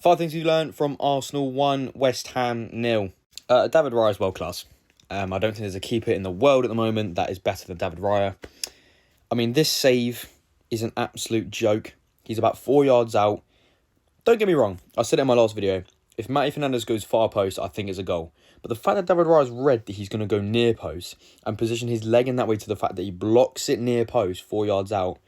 Five things you learned from Arsenal 1, West Ham 0. David Raya is world class. I don't think there's a keeper in the world at the moment that is better than David Raya. I mean, this save is an absolute joke. He's about 4 yards out. Don't get me wrong, I said it in my last video. If Matty Fernandes goes far post, I think it's a goal. But the fact that David Raya's read that he's going to go near post and position his leg in that way to the fact that he blocks it near post 4 yards out,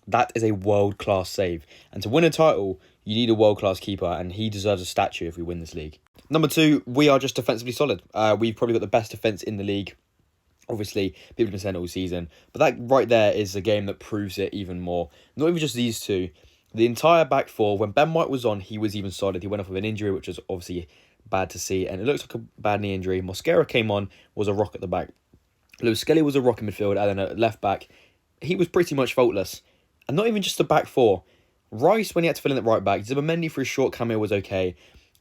that is a world-class save. And to win a title, you need a world-class keeper, and he deserves a statue if we win this league. Number 2, we are just defensively solid. We've probably got the best defence in the league. Obviously, people have been saying it all season. But that right there is a game that proves it even more. Not even just these two. The entire back four, when Ben White was on, he was even solid. He went off with an injury, which was obviously bad to see. And it looks like a bad knee injury. Mosquera came on, was a rock at the back. Lewis Skelly was a rock in midfield, and then at left back, he was pretty much faultless. And not even just the back four. Rice, when he had to fill in at right back. Zimmermendy for a short cameo was okay.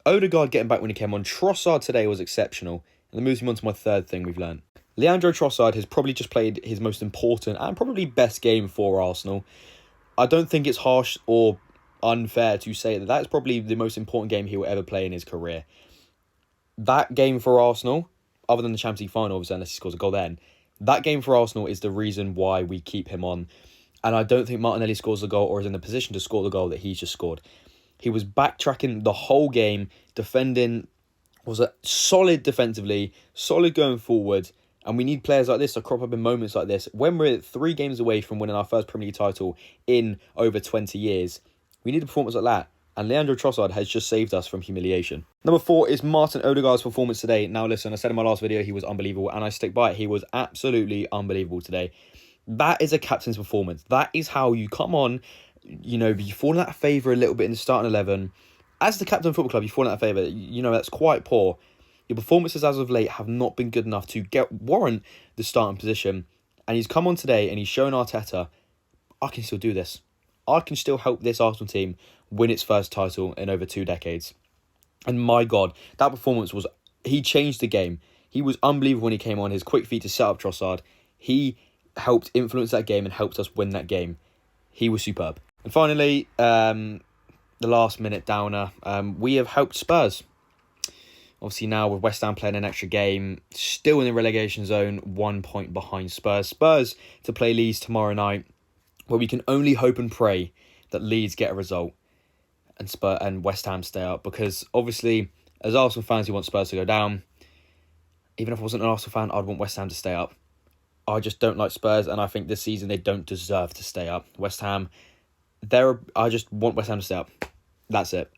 Odegaard getting back when he came on. Trossard today was exceptional. And that moves him on to my third thing we've learned. Leandro Trossard has probably just played his most important and probably best game for Arsenal. I don't think it's harsh or unfair to say that that's probably the most important game he will ever play in his career. That game for Arsenal, other than the Champions League final, obviously, unless he scores a goal then, that game for Arsenal is the reason why we keep him on. And I don't think Martinelli scores the goal or is in the position to score the goal that he's just scored. He was backtracking the whole game, defending, was solid defensively, solid going forward. And we need players like this to crop up in moments like this. When we're 3 games away from winning our first Premier League title in over 20 years, we need a performance like that. And Leandro Trossard has just saved us from humiliation. Number 4 is Martin Odegaard's performance today. Now listen, I said in my last video he was unbelievable, and I stick by it. He was absolutely unbelievable today. That is a captain's performance. That is how you come on, you fall in that favour a little bit in the starting 11. As the captain of football club, you fall in that favour. That's quite poor. Your performances as of late have not been good enough to warrant the starting position. And he's come on today and he's shown Arteta, I can still do this. I can still help this Arsenal team win its first title in over 2 decades. And my God, that performance he changed the game. He was unbelievable when he came on. His quick feet to set up Trossard. He helped influence that game and helped us win that game. He was superb. And finally, the last minute downer. We have helped Spurs. Obviously now with West Ham playing an extra game, still in the relegation zone, 1 point behind Spurs. Spurs to play Leeds tomorrow night, where we can only hope and pray that Leeds get a result and West Ham stay up. Because obviously, as Arsenal fans, we want Spurs to go down. Even if I wasn't an Arsenal fan, I'd want West Ham to stay up. I just don't like Spurs, and I think this season they don't deserve to stay up. West Ham, I just want West Ham to stay up. That's it.